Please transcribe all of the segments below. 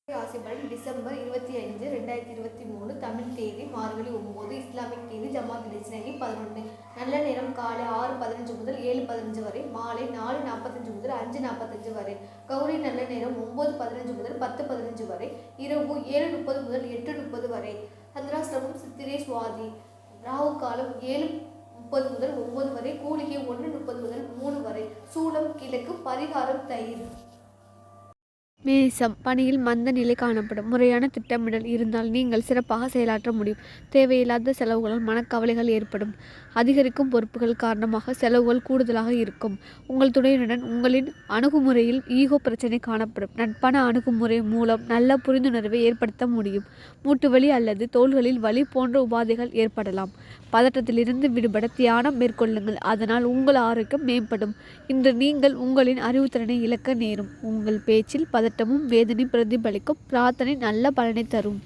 ராசி பலன் டிசம்பர் 25, 2023 தமிழ் தேதி மார்கழி 9, இஸ்லாமிக் தேதி ஜமாத் இஸ்லாமி 11. நல்ல நேரம் காலை 6:15 முதல் 7:15 வரை, மாலை 4:45 முதல் 5:45 வரை. கௌரி நல்ல நேரம் 9:15 முதல் 10:15 வரை, இரவு 7:30 முதல் 8:30 வரை. சந்திராஷ்டமம் சித்திரை சுவாதி. ராகு காலம் 7:30 முதல் 9 வரை, கூலிகை 1:30 முதல் 3 வரை. சூலம் கிழக்கு, பரிகாரம் தயிர். மேசம். பணியில் மந்த நிலை காணப்படும். முறையான திட்டமிடல் இருந்தால் நீங்கள் சிறப்பாக செயலாற்ற முடியும். தேவையில்லாத செலவுகளால் மனக்கவலைகள் ஏற்படும். அதிகரிக்கும் பொறுப்புகள் காரணமாக செலவுகள் கூடுதலாக இருக்கும். உங்கள் துணையுடன் உங்களின் அணுகுமுறையில் ஈகோ பிரச்சனை காணப்படும். நட்பான அணுகுமுறை மூலம் நல்ல புரிந்துணர்வை ஏற்படுத்த முடியும். மூட்டு வலி அல்லது தோள்களில் வலி போன்ற உபாதைகள் ஏற்படலாம். பதற்றத்திலிருந்து விடுபட தியானம் மேற்கொள்ளுங்கள். அதனால் உங்கள் ஆரோக்கியம் மேம்படும். இன்று நீங்கள் உங்களின் அறிவுத்திறனை இழக்க நேரும். உங்கள் பேச்சில் பதட்டமும் வேதனை பிரதிபலிக்கும். பிரார்த்தனை நல்ல பலனை தரும்.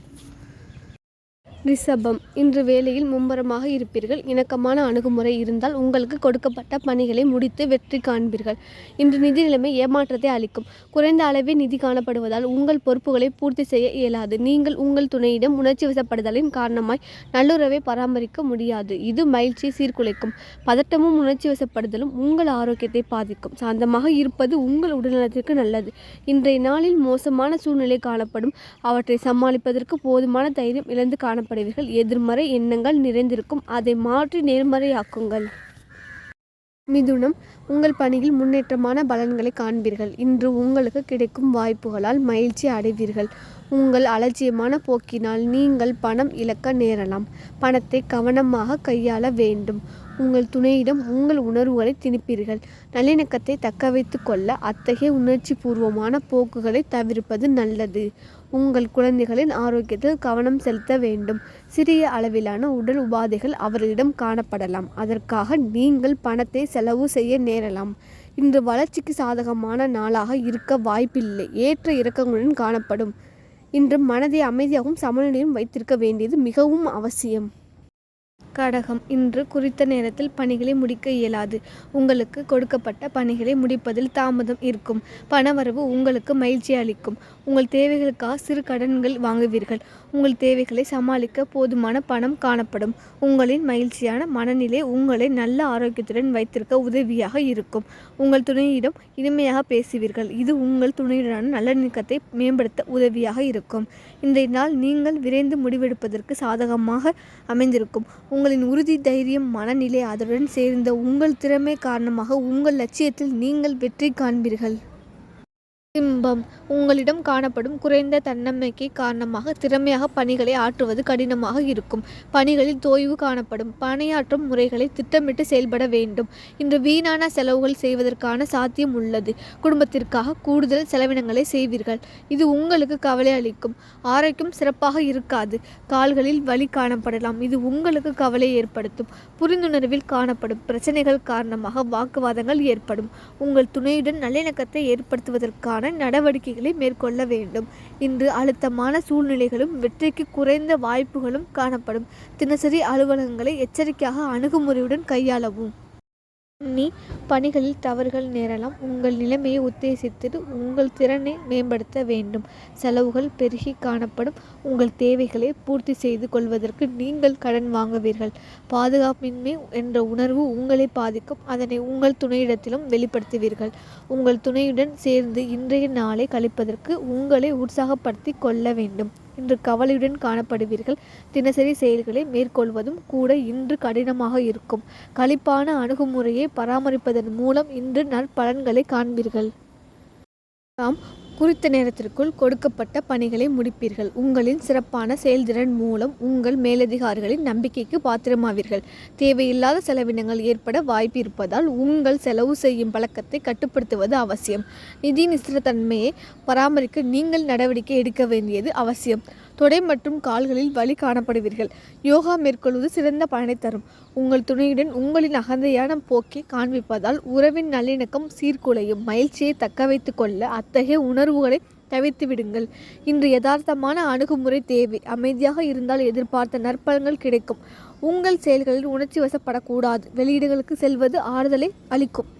ரிஷபம். இன்று வேலையில் மும்முரமாக இருப்பீர்கள். இணக்கமான அணுகுமுறை இருந்தால் உங்களுக்கு கொடுக்கப்பட்ட பணிகளை முடித்து வெற்றி காண்பீர்கள். இன்று நிதி நிலைமை ஏமாற்றத்தை அளிக்கும். குறைந்த அளவே நிதி காணப்படுவதால் உங்கள் பொறுப்புகளை பூர்த்தி செய்ய இயலாது. நீங்கள் உங்கள் துணையிடம் உணர்ச்சி வசப்படுதலின் காரணமாய் நல்லுறவை பராமரிக்க முடியாது. இது மகிழ்ச்சியை சீர்குலைக்கும். பதட்டமும் உணர்ச்சி வசப்படுதலும் உங்கள் ஆரோக்கியத்தை பாதிக்கும். சாந்தமாக இருப்பது உங்கள் உடல்நலத்திற்கு நல்லது. இன்றைய நாளில் மோசமான சூழ்நிலை காணப்படும். அவற்றை சமாளிப்பதற்கு போதுமான தைரியம் இழந்து காணப்படும். எதிர்மறை எண்ணங்கள் நிறைந்திருக்கும். அதை மாற்றி நேர்மறையாக்குங்கள். மிதுனம். உங்கள் பணியில் முன்னேற்றமான பலன்களை காண்பீர்கள். இன்று உங்களுக்கு கிடைக்கும் வாய்ப்புகளால் மகிழ்ச்சி அடைவீர்கள். உங்கள் அலட்சியமான போக்கினால் நீங்கள் பணம் இழக்க நேரலாம். பணத்தை கவனமாக கையாள வேண்டும். உங்கள் துணையிடம் உங்கள் உணர்வுகளை திணிப்பீர்கள். நல்லிணக்கத்தை தக்க வைத்து கொள்ள அத்தகைய உணர்ச்சி பூர்வமான போக்குகளை தவிர்ப்பது நல்லது. உங்கள் குழந்தைகளின் ஆரோக்கியத்தில் கவனம் செலுத்த வேண்டும். சிறிய அளவிலான உடல் உபாதைகள் அவர்களிடம் காணப்படலாம். அதற்காக நீங்கள் பணத்தை செலவு செய்ய நேரலாம். இன்று வளர்ச்சிக்கு சாதகமான நாளாக இருக்க வாய்ப்பில்லை. ஏற்ற இறக்கங்களுடன் காணப்படும். இன்று மனதை அமைதியாகவும் சமநிலையும் வைத்திருக்க வேண்டியது மிகவும் அவசியம். கடகம். இன்று குறித்த நேரத்தில் பணிகளை முடிக்க இயலாது. உங்களுக்கு கொடுக்கப்பட்ட பணிகளை முடிப்பதில் தாமதம் இருக்கும். பணவரவு உங்களுக்கு மகிழ்ச்சி அளிக்கும். உங்கள் தேவைகளுக்காக சிறு கடன்கள் வாங்குவீர்கள். உங்கள் தேவைகளை சமாளிக்க போதுமான பணம் காணப்படும். உங்களின் மகிழ்ச்சியான மனநிலை உங்களை நல்ல ஆரோக்கியத்துடன் வைத்திருக்க உதவியாக இருக்கும். உங்கள் துணையிடம் இனிமையாக பேசுவீர்கள். இது உங்கள் துணையுடனான நல்லிணக்கத்தை மேம்படுத்த உதவியாக இருக்கும். இன்றைய நாள் நீங்கள் விரைந்து முடிவெடுப்பதற்கு சாதகமாக அமைந்திருக்கும். உங்களின் உறுதி, தைரியம், மனநிலை அதனுடன் சேர்ந்த உங்கள் திறமை காரணமாக உங்கள் லட்சியத்தில் நீங்கள் வெற்றி காண்பீர்கள். சிம்பம். உங்களிடம் காணப்படும் குறைந்த தன்னம்பிக்கை காரணமாக திறமையாக பணிகளை ஆற்றுவது கடினமாக இருக்கும். பணிகளில் தோய்வு காணப்படும். பணியாற்றும் முறைகளை திட்டமிட்டு செயல்பட வேண்டும். இன்று வீணான செலவுகள் செய்வதற்கான சாத்தியம் உள்ளது. குடும்பத்திற்காக கூடுதல் செலவினங்களை செய்வீர்கள். இது உங்களுக்கு கவலை அளிக்கும். ஆரோக்கியம் சிறப்பாக இருக்காது. கால்களில் வலி காணப்படலாம். இது உங்களுக்கு கவலை ஏற்படுத்தும். புரிந்துணர்வில் காணப்படும் பிரச்சனைகள் காரணமாக வாக்குவாதங்கள் ஏற்படும். உங்கள் துணையுடன் நல்லிணக்கத்தை ஏற்படுத்துவதற்கான நடவடிக்கைகளை மேற்கொள்ள வேண்டும். இன்று அழுத்தமான சூழ்நிலைகளும் வெற்றிக்கு குறைந்த வாய்ப்புகளும் காணப்படும். தினசரி அலுவலகங்களை எச்சரிக்கையாக அணுகுமுறையுடன் கையாளவும். பணிகளில் தவறுகள் நேரலாம். உங்கள் நிலைமையை உத்தேசித்து உங்கள் திறனை மேம்படுத்த வேண்டும். செலவுகள் பெருகி காணப்படும். உங்கள் தேவைகளை பூர்த்தி செய்து கொள்வதற்கு நீங்கள் கடன் வாங்குவீர்கள். பாதுகாப்பின்மை என்ற உணர்வு உங்களை பாதிக்கும். அதனை உங்கள் துணையிடத்திலும் வெளிப்படுத்துவீர்கள். உங்கள் துணையுடன் சேர்ந்து இன்றைய நாளை கழிப்பதற்கு உங்களை உற்சாகப்படுத்தி கொள்ள வேண்டும். இன்று கவலையுடன் காணப்படுவீர்கள். தினசரி செயல்களை மேற்கொள்வதும் கூட இன்று கடினமாக இருக்கும். களிப்பான அணுகுமுறையை பராமரிப்பதன் மூலம் இன்று நற்பலன்களை காண்பீர்கள். குறித்த நேரத்திற்குள் கொடுக்கப்பட்ட பணிகளை முடிப்பீர்கள். உங்களின் சிறப்பான செயல்திறன் மூலம் உங்கள் மேலதிகாரிகளின் நம்பிக்கைக்கு பாத்திரமாவீர்கள். தேவையில்லாத செலவினங்கள் ஏற்பட வாய்ப்பு இருப்பதால் உங்கள் செலவு செய்யும் பழக்கத்தை கட்டுப்படுத்துவது அவசியம். நிதி நிஸ்திரத்தன்மையை பராமரிக்க நீங்கள் நடவடிக்கை எடுக்க வேண்டியது அவசியம். தொடை மற்றும் கால்களில் வலி காணப்படுவீர்கள். யோகா மேற்கொள்வது சிறந்த பலனை தரும். உங்கள் துணையுடன் உங்களின் அகந்தையான போக்கை காண்பிப்பதால் உறவின் நல்லிணக்கம் சீர்குலையும். மகிழ்ச்சியை தக்க வைத்து கொள்ள அத்தகைய உணர்வுகளை தவிர்த்து விடுங்கள். இன்று யதார்த்தமான அணுகுமுறை தேவை. அமைதியாக இருந்தால் எதிர்பார்த்த நற்பலன்கள் கிடைக்கும். உங்கள் செயல்களில் உணர்ச்சி வசப்படக்கூடாது. வெளியீடுகளுக்கு செல்வது ஆறுதலை அளிக்கும்.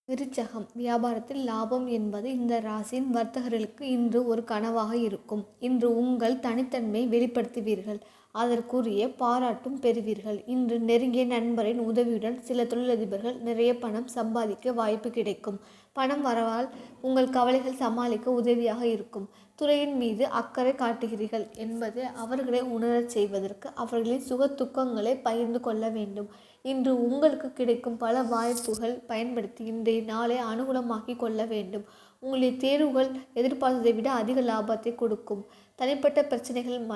விருச்சகம், வியாபாரத்தில் லாபம் என்பது இந்த ராசியின் வர்த்தகர்களுக்கு இன்று ஒரு கனவாக இருக்கும். இன்று உங்கள் தனித்தன்மையை வெளிப்படுத்துவீர்கள். அதற்குரிய பாராட்டும் பெறுவீர்கள். இன்று நெருங்கிய நண்பரின் உதவியுடன் சில தொழிலதிபர்கள் நிறைய பணம் சம்பாதிக்க வாய்ப்பு கிடைக்கும். பணம் வரவால் உங்கள் கவலைகள் சமாளிக்க உதவியாக இருக்கும். துறையின் மீது அக்கறை காட்டுகிறீர்கள் என்பதை அவர்களை உணரச் செய்வதற்கு அவர்களின் சுக துக்கங்களை பகிர்ந்து கொள்ள வேண்டும். இன்று உங்களுக்கு கிடைக்கும் பல வாய்ப்புகள் பயன்படுத்தி இன்றைய நாளை அனுகூலமாக்கி கொள்ள வேண்டும். உங்களுடைய தேர்வுகள் எதிர்பார்த்ததை விட அதிக லாபத்தை கொடுக்கும். தனிப்பட்ட பிரச்சனைகள்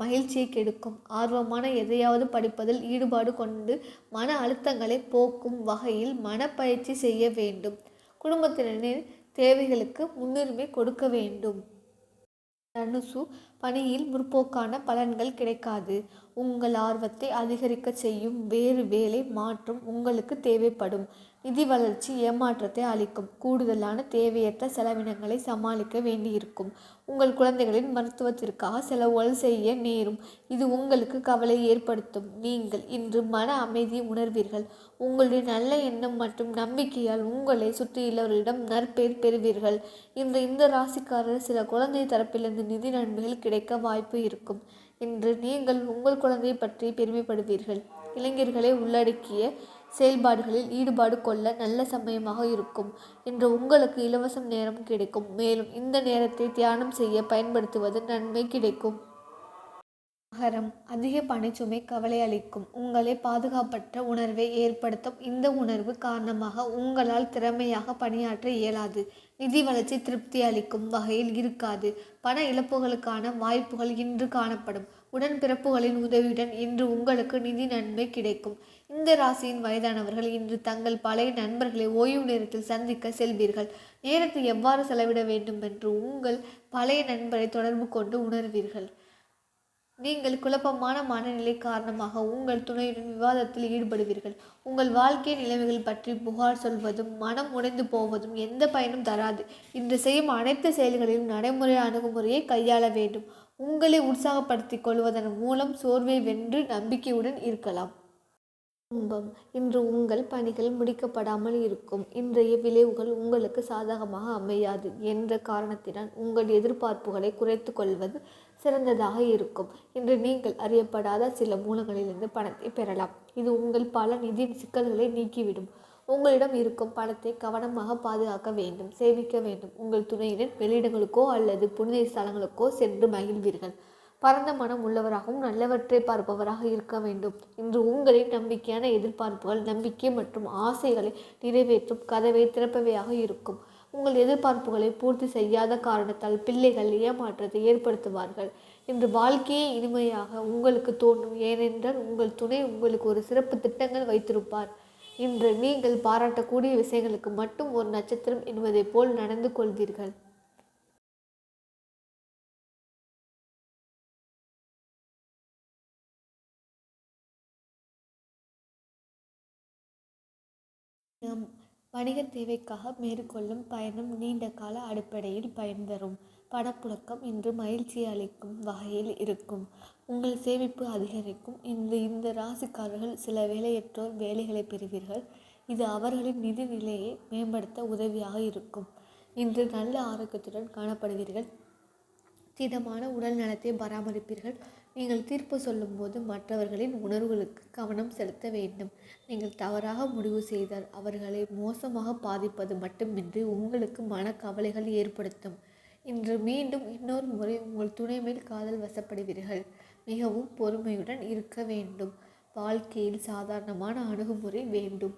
மகிழ்ச்சியை கெடுக்கும். ஆர்வமான எதையாவது படிப்பதில் ஈடுபாடு கொண்டு மன அழுத்தங்களை போக்கும் வகையில் மனப்பயிற்சி செய்ய வேண்டும். குடும்பத்தினரின் தேவைகளுக்கு முன்னுரிமை கொடுக்க வேண்டும். தனுசு, பணியில் முற்போக்கான பலன்கள் கிடைக்காது. உங்கள் ஆர்வத்தை அதிகரிக்க செய்யும் வேறு வேலை மாற்றம் உங்களுக்கு தேவைப்படும். நிதி வளர்ச்சி ஏமாற்றத்தை அளிக்கும். கூடுதலான தேவையற்ற செலவினங்களை சமாளிக்க வேண்டியிருக்கும். உங்கள் குழந்தைகளின் மருத்துவத்திற்காக செலவுகள் செய்ய நேரும். இது உங்களுக்கு கவலை ஏற்படுத்தும். நீங்கள் இன்று மன அமைதியை உணர்வீர்கள். உங்களுடைய நல்ல எண்ணம் மற்றும் நம்பிக்கையால் உங்களை சுற்றியுள்ளவர்களிடம் நற்பெயர் பெறுவீர்கள். இன்று இந்த ராசிக்காரர் சில குழந்தை தரப்பிலிருந்து நிதி நன்மைகள் கிடைக்க வாய்ப்பு இருக்கும். இன்று நீங்கள் உங்கள் குழந்தையை பற்றி பெருமைப்படுவீர்கள். இளைஞர்களை உள்ளடக்கிய செயல்பாடுகளில் ஈடுபாடு கொள்ள நல்ல சமயமாக இருக்கும். இன்று உங்களுக்கு இலவச நேரம் கிடைக்கும். மேலும் இந்த நேரத்தை தியானம் செய்ய பயன்படுத்துவது நன்மை கிடைக்கும். மகரம், அதிக பணிச்சுமை கவலை அளிக்கும். உங்களை பாதுகாப்பற்ற உணர்வை ஏற்படுத்தும். இந்த உணர்வு காரணமாக உங்களால் திறமையாக பணியாற்ற இயலாது. நிதி வளர்ச்சி திருப்தி அளிக்கும் வகையில் இருக்காது. பண இழப்புகளுக்கான வாய்ப்புகள் இன்று காணப்படும். உடன்பிறப்புகளின் உதவியுடன் இன்று உங்களுக்கு நிதி நன்மை கிடைக்கும். இந்த ராசியின் வயதானவர்கள் இன்று தங்கள் பழைய நண்பர்களை ஓய்வு நேரத்தில் சந்திக்க செல்வீர்கள். நேரத்தை எவ்வாறு செலவிட வேண்டும் என்று உங்கள் பழைய நண்பரை தொடர்பு கொண்டு உணர்வீர்கள். நீங்கள் குழப்பமான மனநிலை காரணமாக உங்கள் துணையுடன் விவாதத்தில் ஈடுபடுவீர்கள். உங்கள் வாழ்க்கை நிலைமைகள் பற்றி புகார் சொல்வதும் மனம் உடைந்து போவதும் எந்த பயனும் தராது. இன்று செய்யும் அனைத்து செயல்களிலும் நடைமுறை அணுகுமுறையை கையாள வேண்டும். உங்களை உற்சாகப்படுத்திக் கொள்வதன் மூலம் சோர்வை வென்று நம்பிக்கையுடன் இருக்கலாம். கும்பம், இன்று உங்கள் பணிகள் முடிக்கப்படாமல் இருக்கும். இன்றைய விளைவுகள் உங்களுக்கு சாதகமாக அமையாது என்ற காரணத்தினால் உங்கள் எதிர்பார்ப்புகளை குறைத்து கொள்வது சிறந்ததாக இருக்கும். இன்று நீங்கள் அறியப்படாத சில மூலங்களிலிருந்து பணத்தை பெறலாம். இது உங்கள் பல நிதி சிக்கல்களை நீக்கிவிடும். உங்களிடம் இருக்கும் பணத்தை கவனமாக பாதுகாக்க வேண்டும், சேமிக்க வேண்டும். உங்கள் துணையுடன் வெளியிடங்களுக்கோ அல்லது புனித ஸ்தலங்களுக்கோ சென்று மகிழ்வீர்கள். பரந்த மனம் உள்ளவராகவும் நல்லவற்றை பார்ப்பவராக இருக்க வேண்டும். இன்று உங்களின் நம்பிக்கையான எதிர்பார்ப்புகள் நம்பிக்கை மற்றும் ஆசைகளை நிறைவேற்றும் கதவை திறப்பவையாக இருக்கும். உங்கள் எதிர்பார்ப்புகளை பூர்த்தி செய்யாத காரணத்தால் பிள்ளைகள் ஏமாற்றத்தை ஏற்படுத்துவார்கள். இன்று வாழ்க்கையே இனிமையாக உங்களுக்கு தோன்றும். ஏனென்றால் உங்கள் துணை உங்களுக்கு ஒரு சிறப்பு திட்டங்கள் வைத்திருப்பார். இன்று நீங்கள் பாராட்டக்கூடிய விஷயங்களுக்கு மட்டும் ஒரு நட்சத்திரம் என்பதை போல் நடந்து கொள்வீர்கள். நம் வணிக தேவைக்காக மேற்கொள்ளும் பயணம் நீண்ட கால அடிப்படையில் பயன் தரும். பணப்புழக்கம் இன்று மகிழ்ச்சி அளிக்கும் வகையில் இருக்கும். உங்கள் சேமிப்பு அதிகரிக்கும். இன்று இந்த ராசிக்காரர்கள் சில வேலையற்றோர் வேலைகளை பெறுவீர்கள். இது அவர்களின் நிதி நிலையை மேம்படுத்த உதவியாக இருக்கும். இன்று நல்ல ஆரோக்கியத்துடன் காணப்படுவீர்கள். திடமான உடல் நலத்தை பராமரிப்பீர்கள். நீங்கள் தீர்ப்பு சொல்லும்போது மற்றவர்களின் உணர்வுகளுக்கு கவனம் செலுத்த வேண்டும். நீங்கள் தவறாக முடிவு செய்தால் அவர்களை மோசமாக பாதிப்பது மட்டுமின்றி உங்களுக்கு மனக்கவலைகள் ஏற்படுத்தும். இன்று மீண்டும் இன்னொரு முறை உங்கள் துணை மேல் காதல் வசப்படுவீர்கள். மிகவும் பொறுமையுடன் இருக்க வேண்டும். வாழ்க்கையில் சாதாரணமான அணுகுமுறை வேண்டும்.